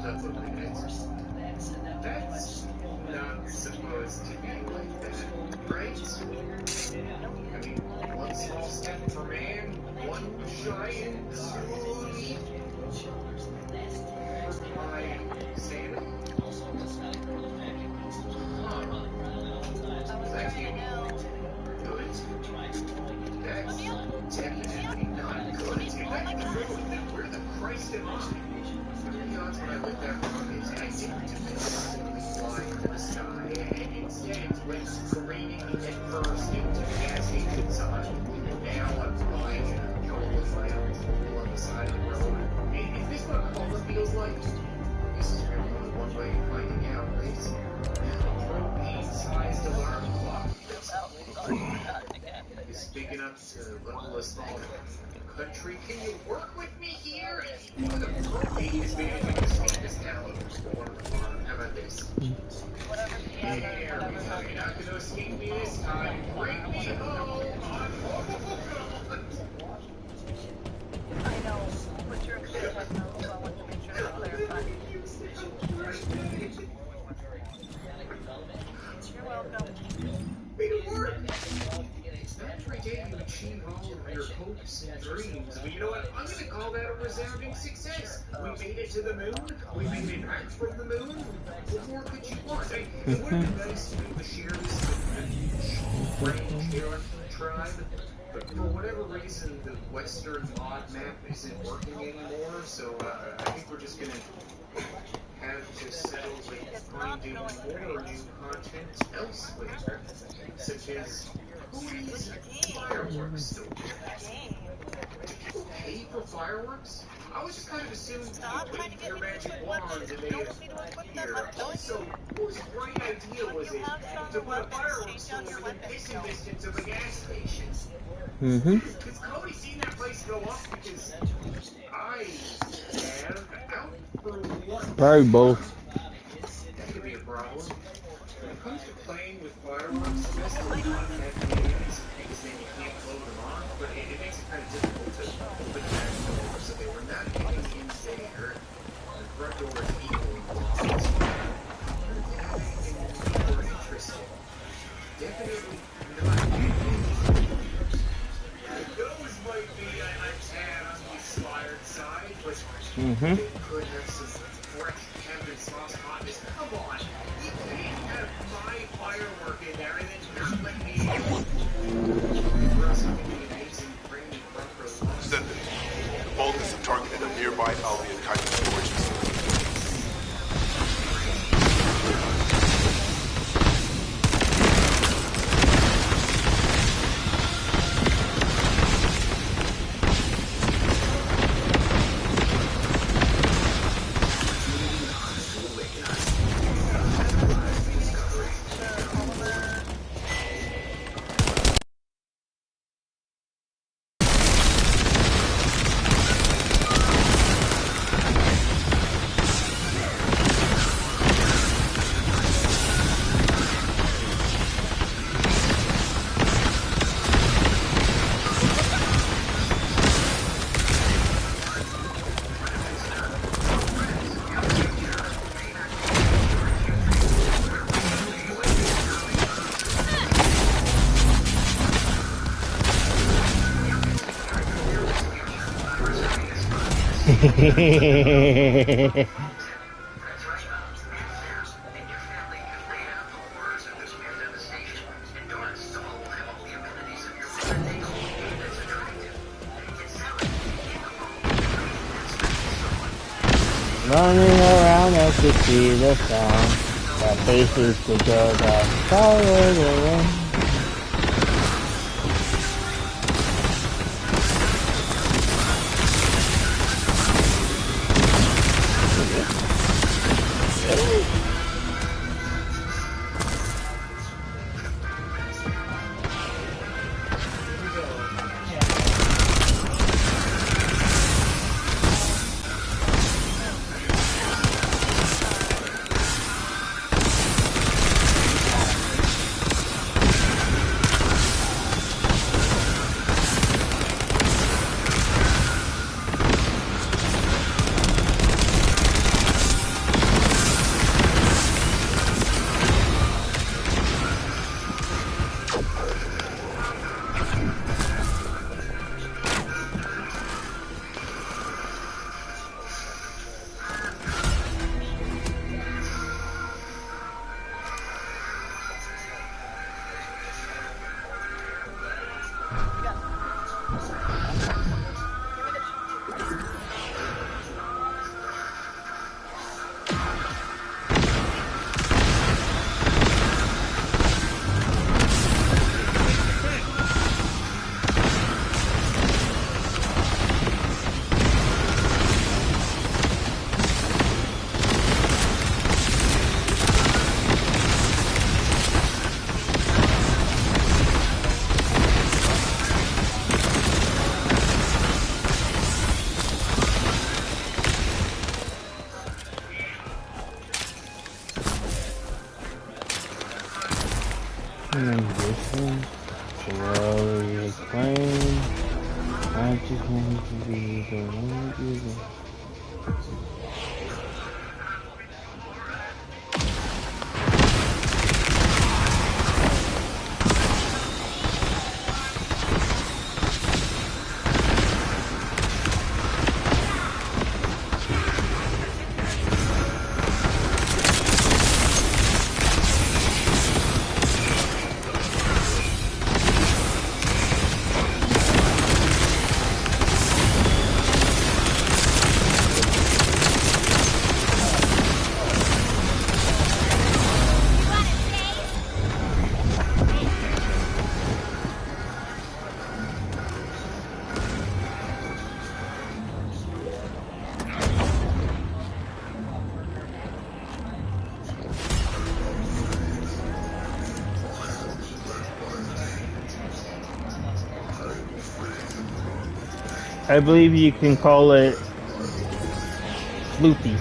up a minute. That's not supposed to be like that, right? I mean, one small step for man, one giant leap for my sanity? Huh. That can't be good. That's definitely not good. If that's true, then where the Christ am I? What are the odds when I lit that rocket, I didn't definitively fly into the sky, and instead went careening head first into the gas station side. Now I'm flying in a hole with my own tool on the side of the road. Is this what Coma feels like? This is really only one way of finding out, right? Propane-sized alarm clock. Is big enough to level a small country. Can you work with me here? Even the propane is big enough to escape this town. Or how about this? There we go. You're not going to escape me this time. Bring me home. I know, but you're upset right now, so I want to make sure to clarify. You're welcome. Made it work! Not every day you achieve all of your hopes and dreams, but you know what? I'm going to call that a resounding success. We made it to the moon. We made it back from the moon. What more could you want? It would have been nice to be able to share this with the strange Cherokee tribe, but for whatever reason, the Western mod map isn't working anymore, so I think we're just going to have to settle with finding more new content elsewhere, such as Cody's fireworks store. Do people pay for fireworks? I was just kind of assuming you wait for your magic wands and they appear. Also, whose great idea was it to put a fireworks store within pissing distance of a gas station? Has Cody seen that place go up? Because I have out for one. Probably both. That could be a problem. When it comes to playing with fireworks, the best of not have names, because then you can't blow them off, but it makes it kind of difficult to open the back door, so they were not getting in there. The front door is equally locked. Anything more interesting? Definitely not. Those might be a tad on the inspired side, but they could have some fresh Kevin sauce hotness. Come on, you can't have my firework in there and then not let me throw something amazing, bring me front row. Send it. The boldness of targeted a nearby Albion kind of storage facility. Running around as you see the sound that faces the girl that followed away. I just want to be the one you want. I believe you can call it floopy.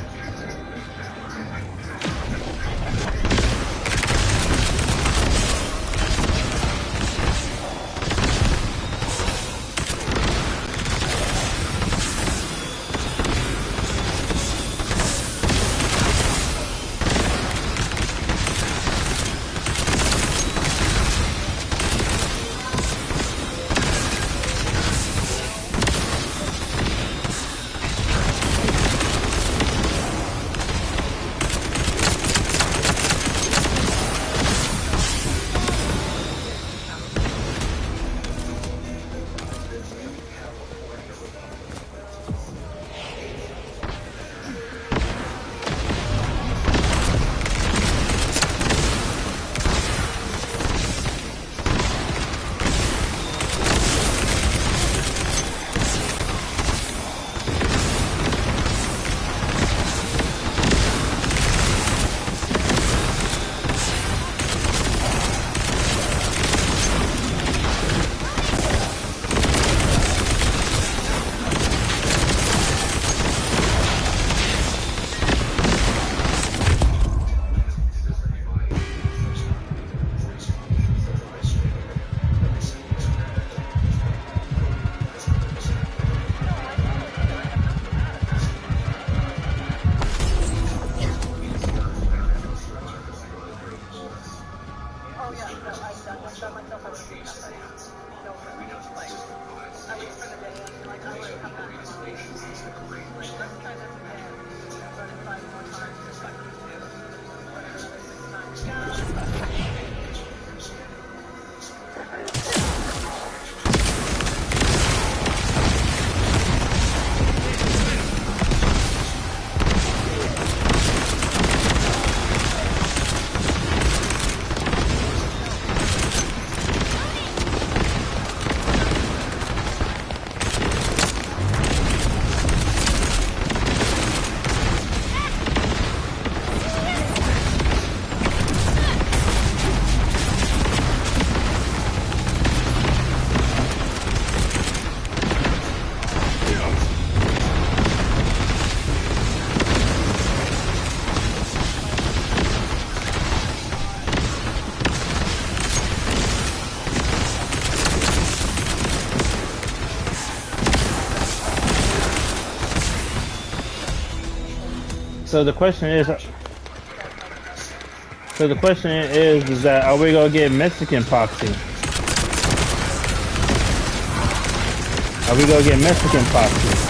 So the question is, is that are we gonna get Mexican poxy? Are we gonna get Mexican poxy?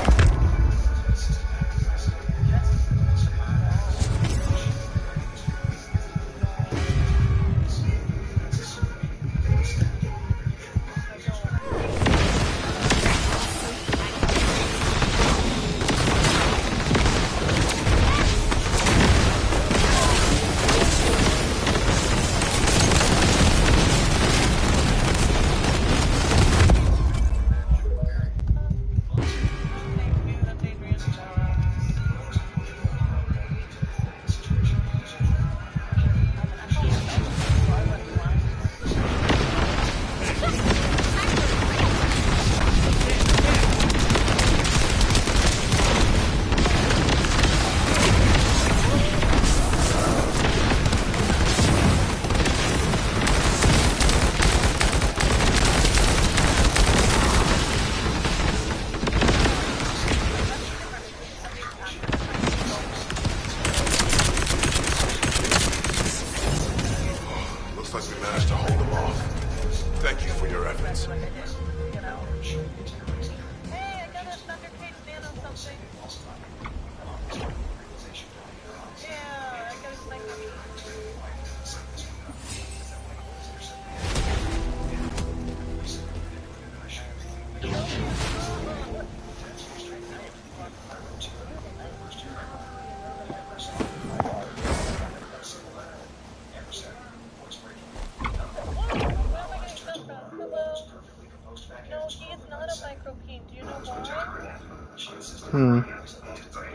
Hmm. You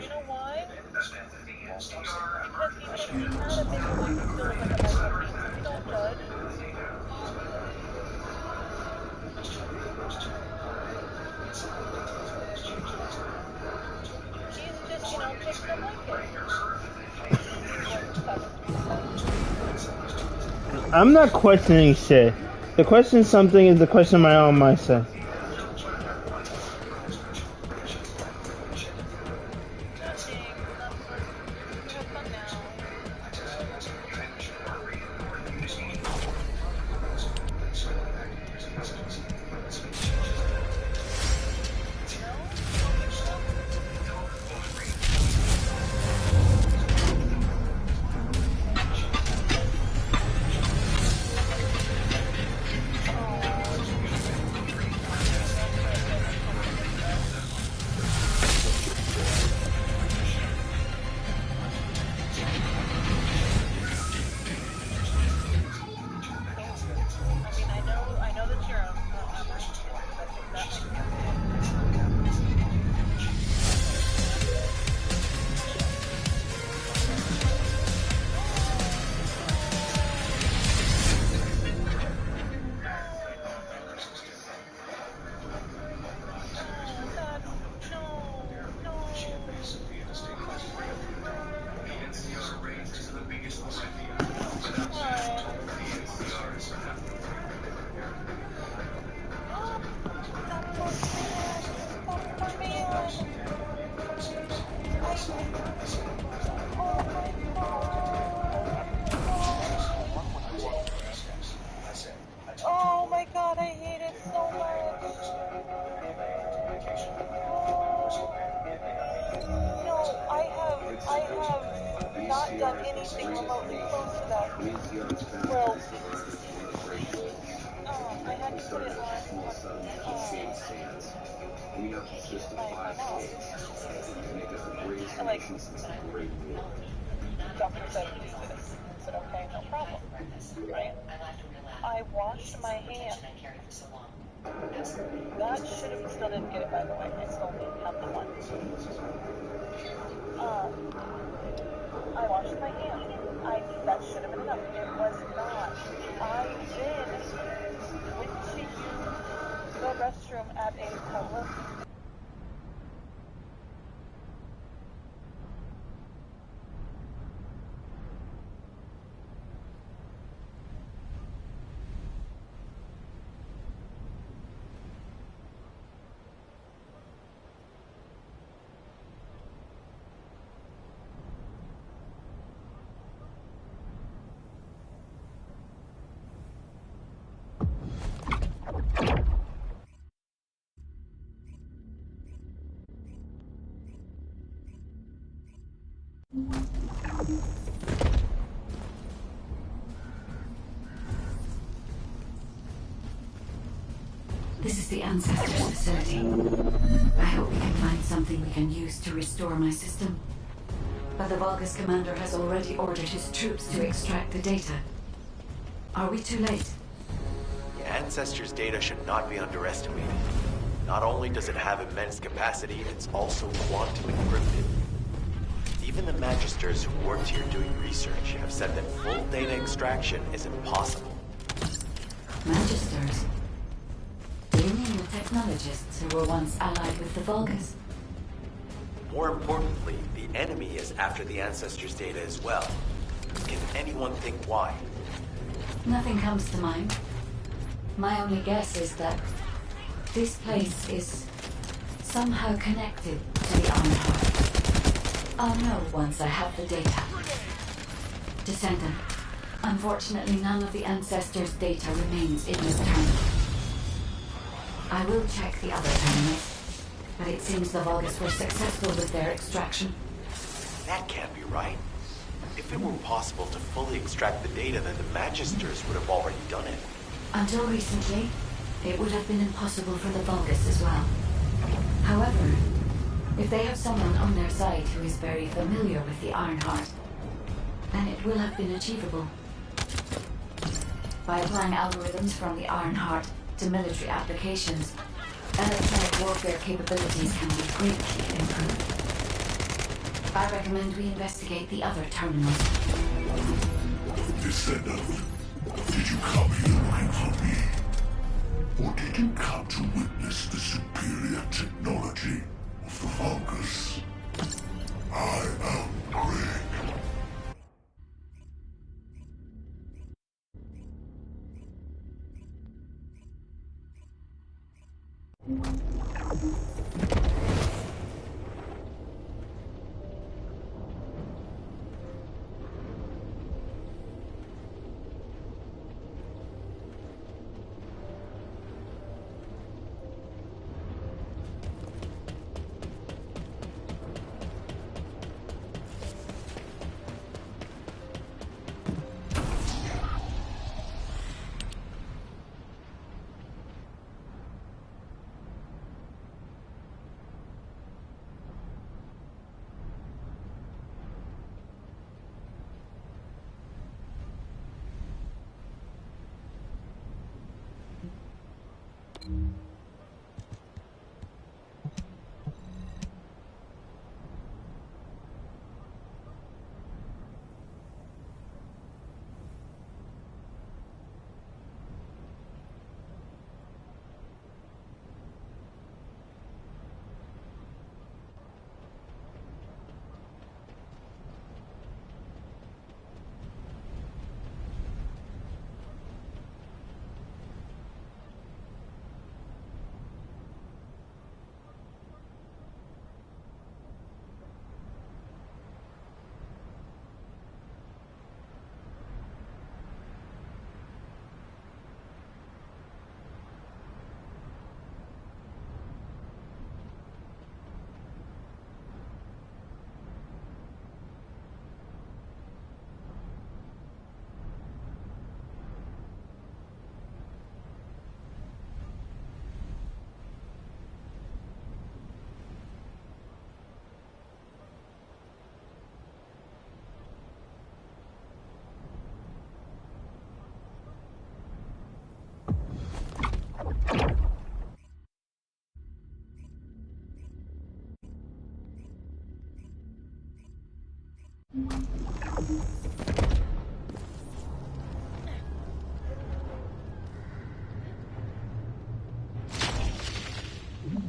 know why? Because even if he had it, maybe it wouldn't still look like a medical team, so we don't judge. He's just, chicks don't like it. Is what Sabin's trying to say. I'm not questioning shit. The question something is the question of my own mindset. Nothing. You have fun now. I know that you're a merchant, but I think that makes sense. Oh my god, I hate it so much. No, I have not done anything remotely close to that. Well, I had to put it on my mouth. And like, doctor said do this. I said, okay, no problem. Right? I washed my hands. That should have, still didn't get it, by the way. I still have the one. I washed my hands. That should have been enough. It was not. I then went to use the restroom at a public. This is the Ancestors facility. I hope we can find something we can use to restore my system. But the Vulgus commander has already ordered his troops to extract the data. Are we too late? The Ancestors' data should not be underestimated. Not only does it have immense capacity, it's also quantum encrypted. Even the Magisters who worked here doing research have said that full data extraction is impossible. Magisters? Do you mean the technologists who were once allied with the Vulgus? More importantly, the enemy is after the Ancestors' data as well. Can anyone think why? Nothing comes to mind. My only guess is that this place is somehow connected to the Ironheart. I'll know once I have the data. Descendant, unfortunately none of the Ancestors' data remains in this terminal. I will check the other terminals, but it seems the Vulgus were successful with their extraction. That can't be right. If it were possible to fully extract the data, then the Magisters would have already done it. Until recently, it would have been impossible for the Vulgus as well. However, if they have someone on their side who is very familiar with the Ironheart, then it will have been achievable. By applying algorithms from the Ironheart to military applications, Electronic warfare capabilities can be greatly improved. I recommend we investigate the other terminals. Descendant, did you come here looking for me? Or did you come to witness the superior technology of the fungus? I am Greg.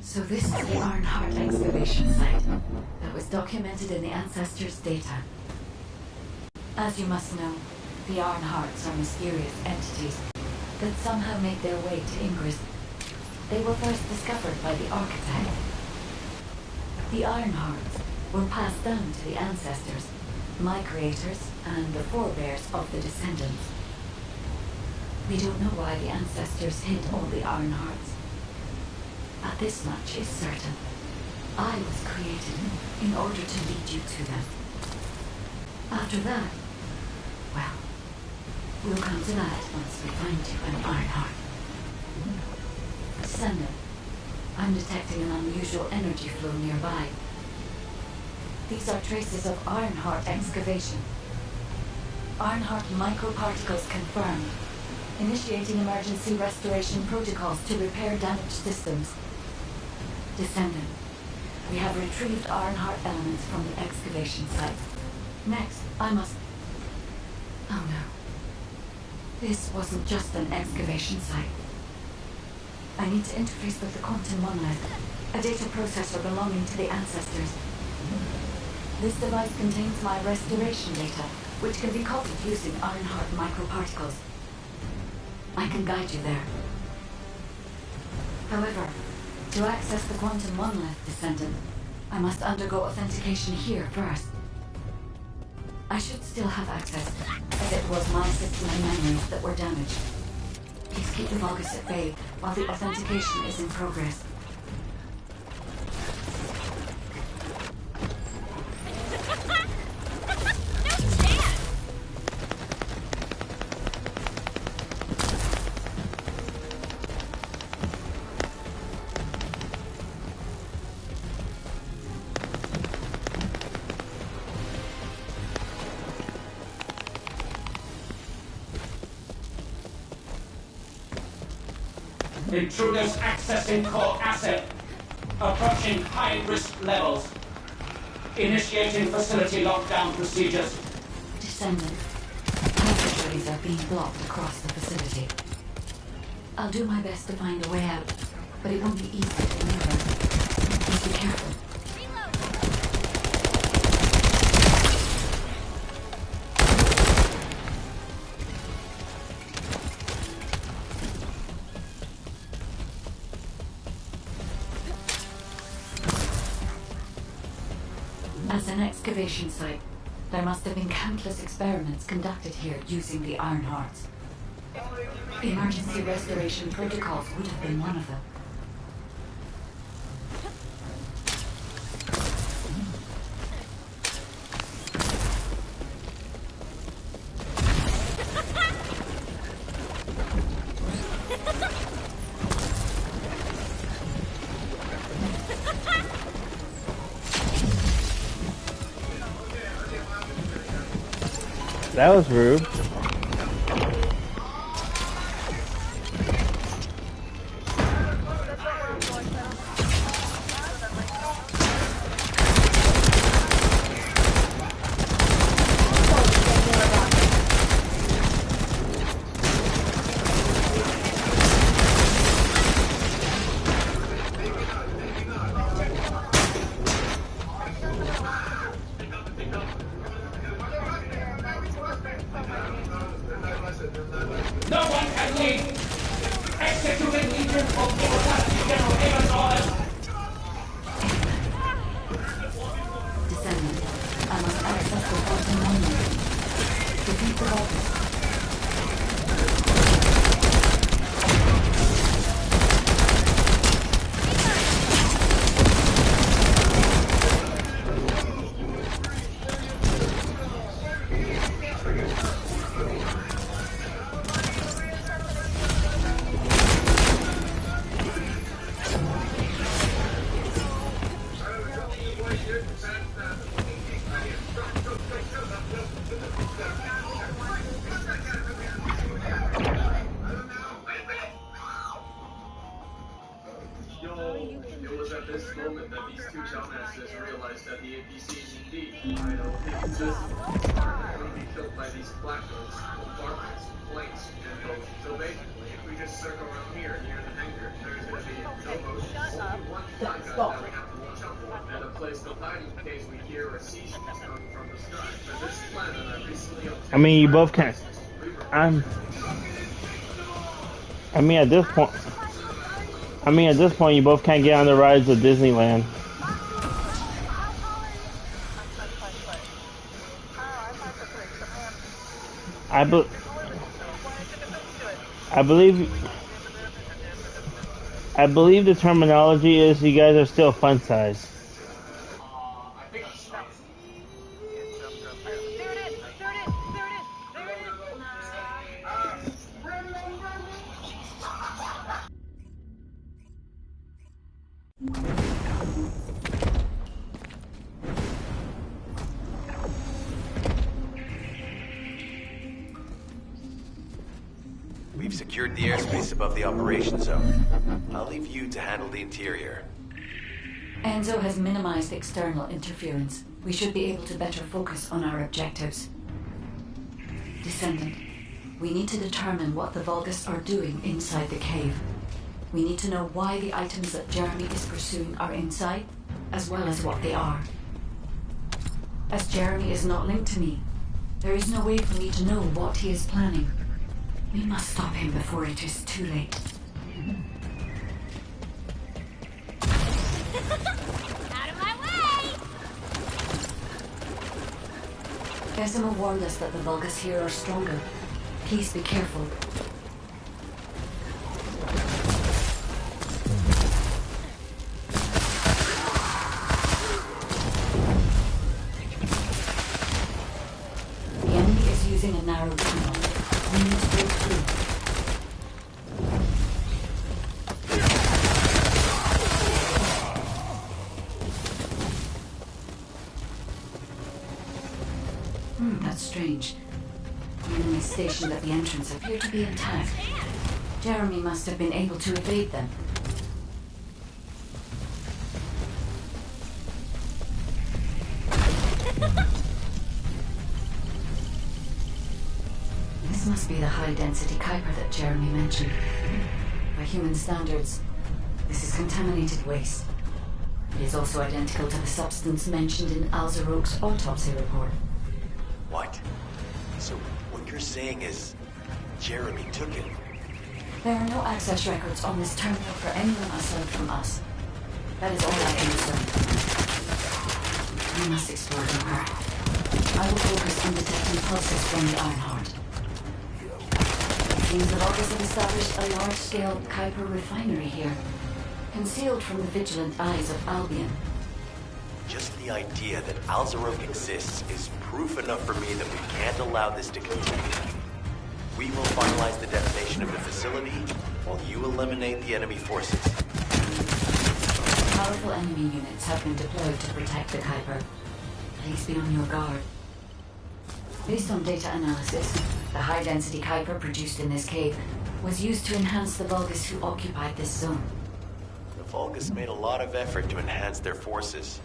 So this is the Ironheart excavation site that was documented in the Ancestors' data. As you must know, the Ironhearts are mysterious entities that somehow made their way to Ingress. They were first discovered by the Architect. The Ironhearts were passed down to the Ancestors, my creators, and the forebears of the Descendants. We don't know why the Ancestors hid all the Ironhearts. But this much is certain. I was created in order to lead you to them. After that, well, we'll come to that once we find you an Ironheart. Descendant, I'm detecting an unusual energy flow nearby. These are traces of Ironheart excavation. Ironheart microparticles confirmed. Initiating emergency restoration protocols to repair damaged systems. Descendant, we have retrieved Ironheart elements from the excavation site. Next, I must... Oh no. This wasn't just an excavation site. I need to interface with the quantum monolith, a data processor belonging to the Ancestors. This device contains my restoration data, which can be copied using Ironheart microparticles. I can guide you there. However, to access the quantum monolith, Descendant, I must undergo authentication here first. I should still have access, as it was my system and memories that were damaged. Please keep the Vulgus at bay while the authentication is in progress. Intruders accessing core asset. Approaching high-risk levels. Initiating facility lockdown procedures. Descendant. Passageways are being blocked across the facility. I'll do my best to find a way out, but it won't be easy to maneuver. Please be careful. As an excavation site, there must have been countless experiments conducted here using the Iron Hearts. Emergency restoration protocols would have been one of them. That was rude. No one can leave! Executing Legion of Immortality General Ava's orders! Descendant, I must access the Quantum Monument. Defeat the Vulcan. It was at this moment that these two dumbasses realized that the APC is indeed, I don't think it's just going to be killed by these black goats, bombardments, planes, and boats. So basically, if we just circle around here, near the hangar, there's going to be no boats, only one flag gun that we have to watch out for, and a place to hide in case we hear or see ships coming from the sky. For this planet, I recently obtained... I mean, you both can. At this point, you both can't get on the rides of Disneyland. I believe the terminology is you guys are still fun size. We've secured the airspace above the operation zone. I'll leave you to handle the interior. Enzo has minimized external interference. We should be able to better focus on our objectives. Descendant, we need to determine what the Vulgus are doing inside the cave. We need to know why the items that Jeremy is pursuing are inside, as well as what they are. As Jeremy is not linked to me, there is no way for me to know what he is planning. We must stop him before it is too late. Out of my way! Decima warned us that the Vulgus here are stronger. Please be careful. The enemy is using a narrow tunnel. We need to break through. That's strange. The enemy stationed at the entrance appear to be intact. Jeremy must have been able to evade them. This must be the high-density Kuiper that Jeremy mentioned. By human standards, this is contaminated waste. It is also identical to the substance mentioned in Alzarok's autopsy report. What? So what you're saying is Jeremy took it? There are no access records on this terminal for anyone aside from us. That is all I can discern. We must explore deeper. I will focus on detecting pulses from the Ironheart. It seems the Vulgus have established a large-scale Kuiper refinery here, concealed from the vigilant eyes of Albion. Just the idea that Alzarok exists is proof enough for me that we can't allow this to continue. We will finalize the detonation of the facility while you eliminate the enemy forces. Powerful enemy units have been deployed to protect the Kuiper. Please be on your guard. Based on data analysis, the high-density Kuiper produced in this cave was used to enhance the Vulgus who occupied this zone. The Vulgus made a lot of effort to enhance their forces.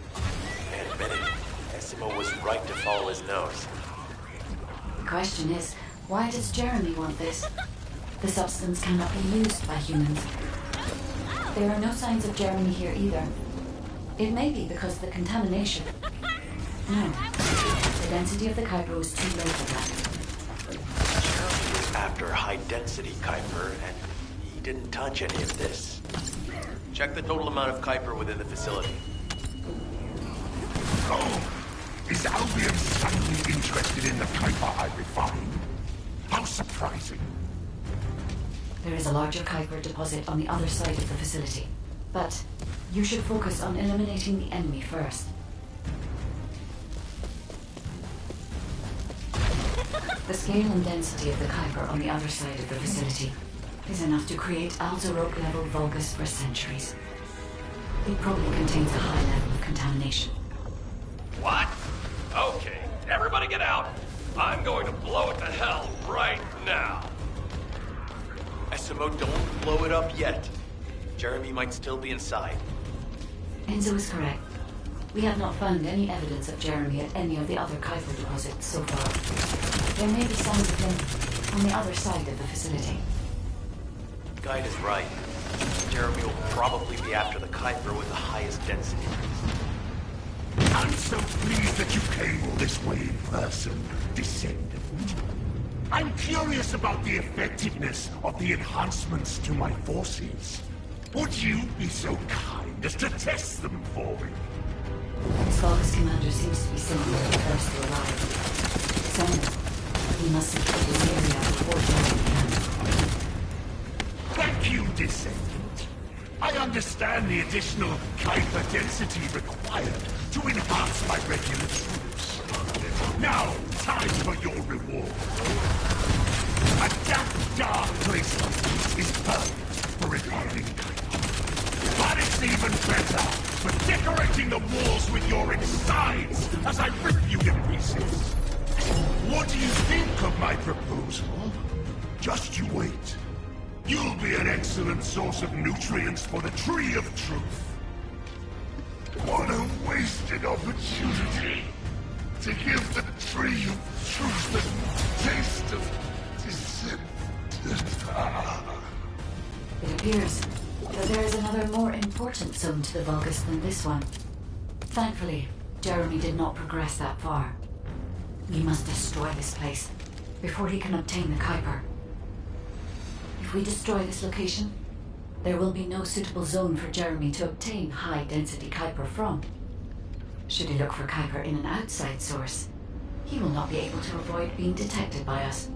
And admit it, Essimo was right to follow his nose. The question is, why does Jeremy want this? The substance cannot be used by humans. There are no signs of Jeremy here either. It may be because of the contamination. No. The density of the Kuiper was too low for that. Jeremy was after high-density Kuiper, and he didn't touch any of this. Check the total amount of Kuiper within the facility. Oh! Is Albion suddenly interested in the Kuiper I refined? How surprising. There is a larger Kuiper deposit on the other side of the facility. But you should focus on eliminating the enemy first. The scale and density of the Kuiper on the other side of the facility is enough to create Alzarok-level Vulgus for centuries. It probably contains a high level of contamination. What? Okay, everybody get out. I'm going to blow it to hell right now. Essimo, don't blow it up yet. Jeremy might still be inside. Enzo is correct. We have not found any evidence of Jeremy at any of the other Kuiper deposits so far. There may be signs of him on the other side of the facility. Guide is right. Jeremy will probably be after the Kuiper with the highest density. I'm so pleased that you came all this way in person, Descendant. I'm curious about the effectiveness of the enhancements to my forces. Would you be so kind as to test them for me? This Vulgus commander seems to be simply the first to arrive. Descendant, we must secure this area before Jeremy can. Thank you, Descendant. I understand the additional Kuiper density required to enhance my regular troops. Now, time for your reward. A damp, dark place like this is perfect for refining Kuiper. But it's even better for decorating the walls with your insides as I rip you to pieces. What do you think of my proposal? Just you wait. You'll be an excellent source of nutrients for the Tree of Truth. What a wasted opportunity to give the Tree of Truth the taste of Descendant. It appears that there is another more important zone to the Vulgus than this one. Thankfully, Jeremy did not progress that far. We must destroy this place before he can obtain the Kuiper. If we destroy this location, there will be no suitable zone for Jeremy to obtain high-density Kuiper from. Should he look for Kuiper in an outside source, he will not be able to avoid being detected by us.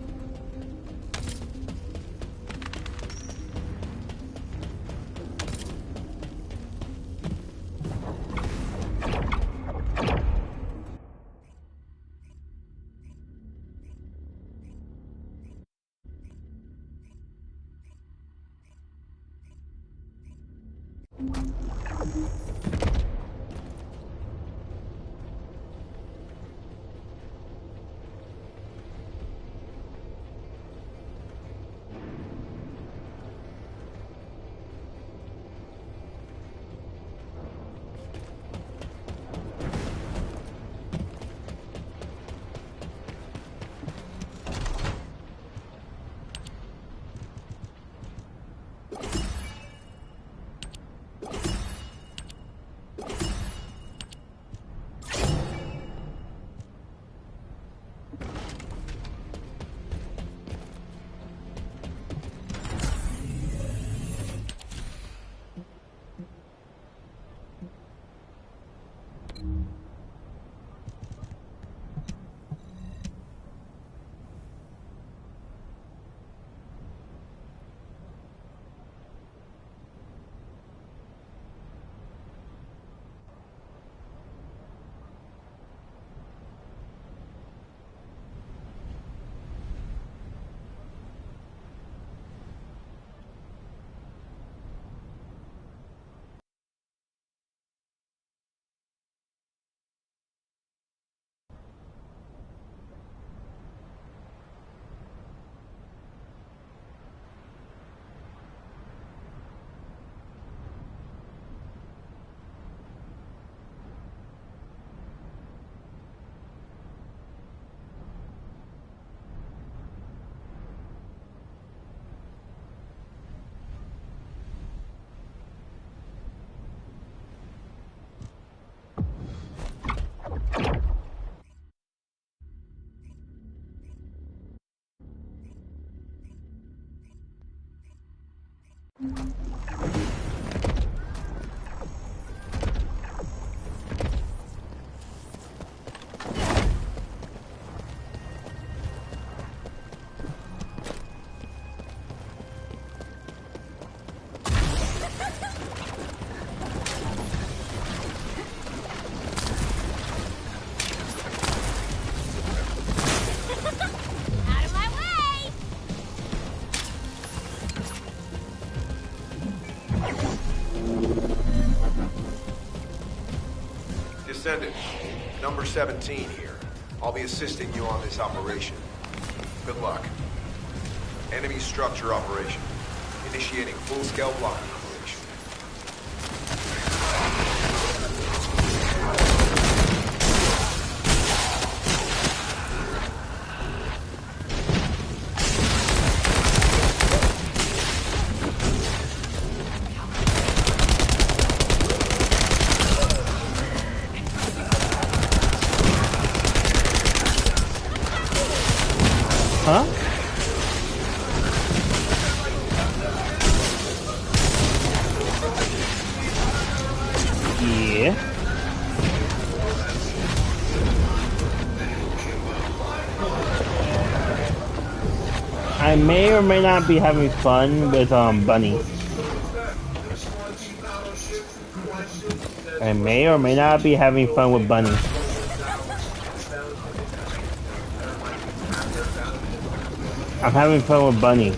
Descendant, number 17 here. I'll be assisting you on this operation. Good luck. Enemy structure operation. Initiating full-scale blocking operation. Huh? Yeah. I may or may not be having fun with Bunny. I may or may not be having fun with Bunny. I'm having fun with Bunny.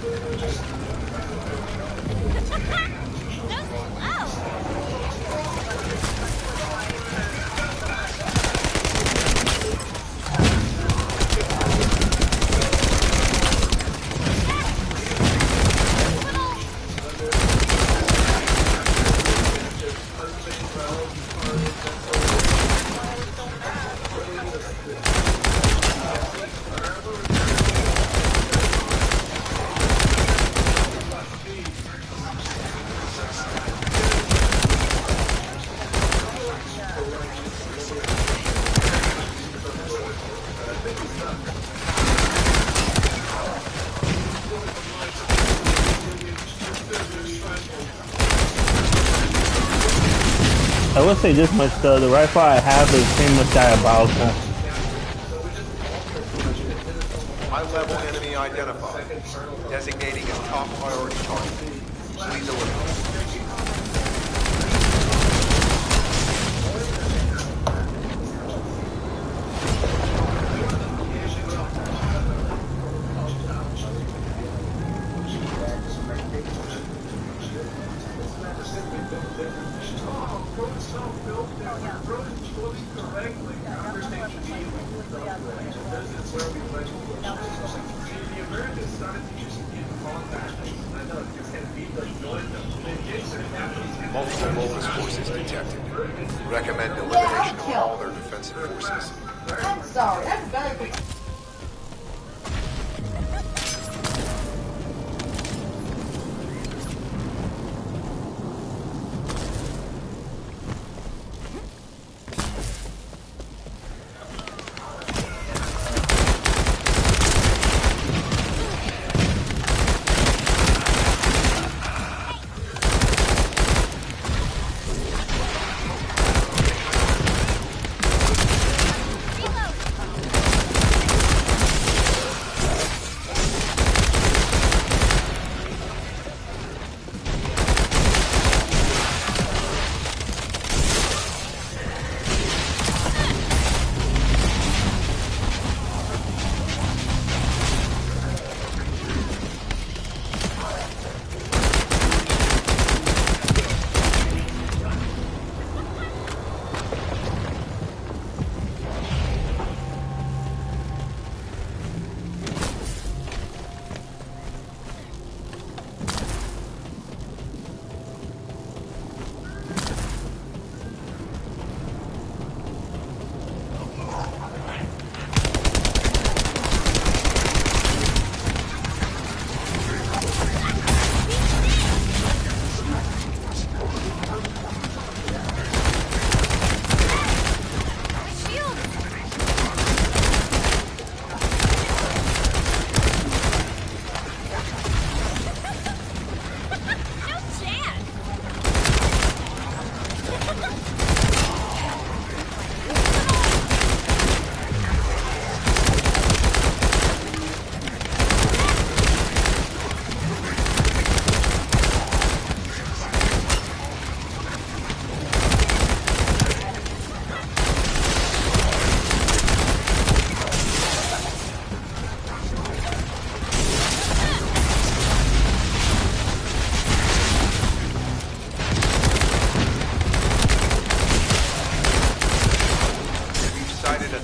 I will say this much though, the rifle I have is pretty much diabolical. High-level enemy identified. Designating as top priority target. Please eliminate. Multiple Locust forces detected. Recommend elimination of all their defensive forces. I'm sorry, that's very quick.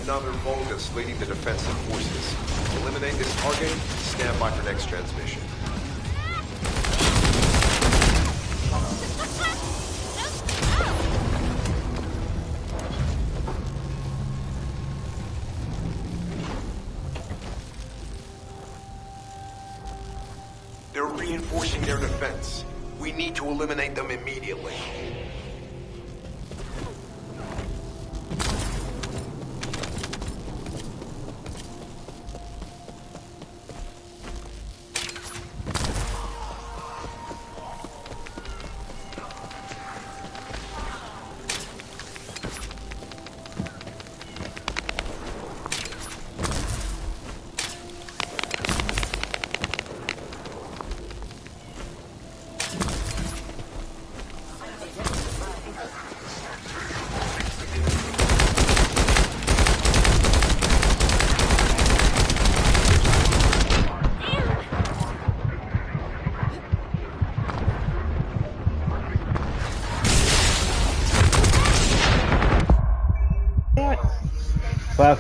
another Vulgus leading the defensive forces. Eliminate this target, stand by for next transmission. They're reinforcing their defense. We need to eliminate them immediately.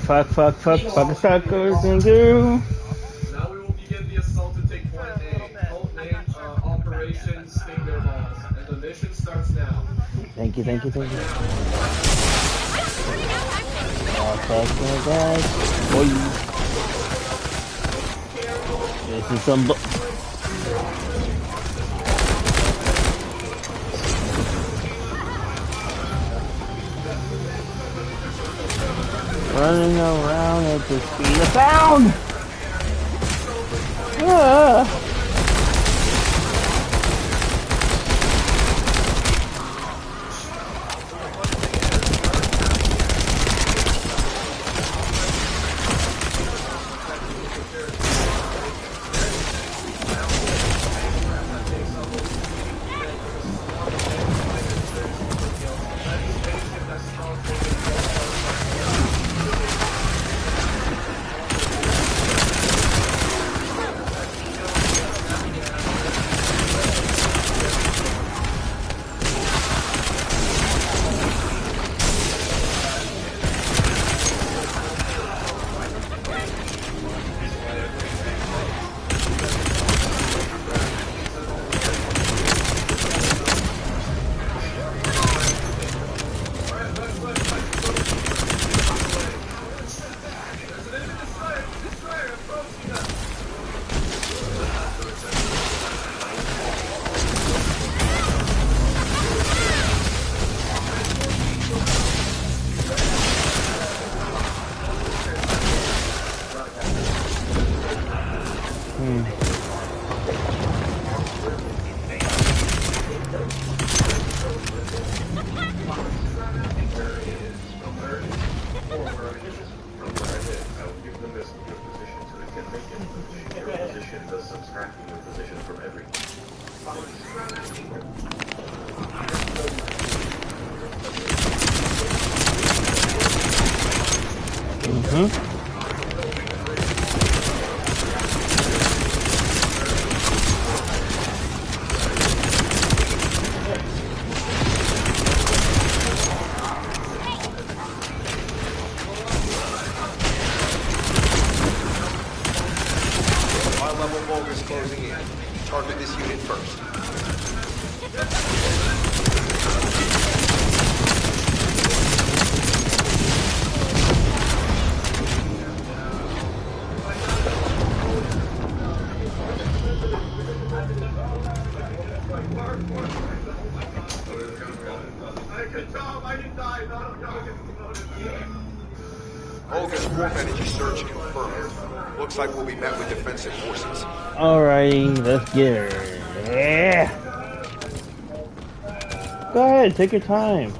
Fuck, suckers and do. Now we will begin the assault to take point A. Code name, Operation Sting Their Balls. And the mission starts now. Thank you. Fuck my guys. Boy. This is some running around at the speed of sound. High-level Vulgus closing in. Target this unit first. Vulgus warp energy surge confirmed. Looks like we'll be met with defensive forces. Alrighty, let's get her. Yeah. Go ahead, take your time.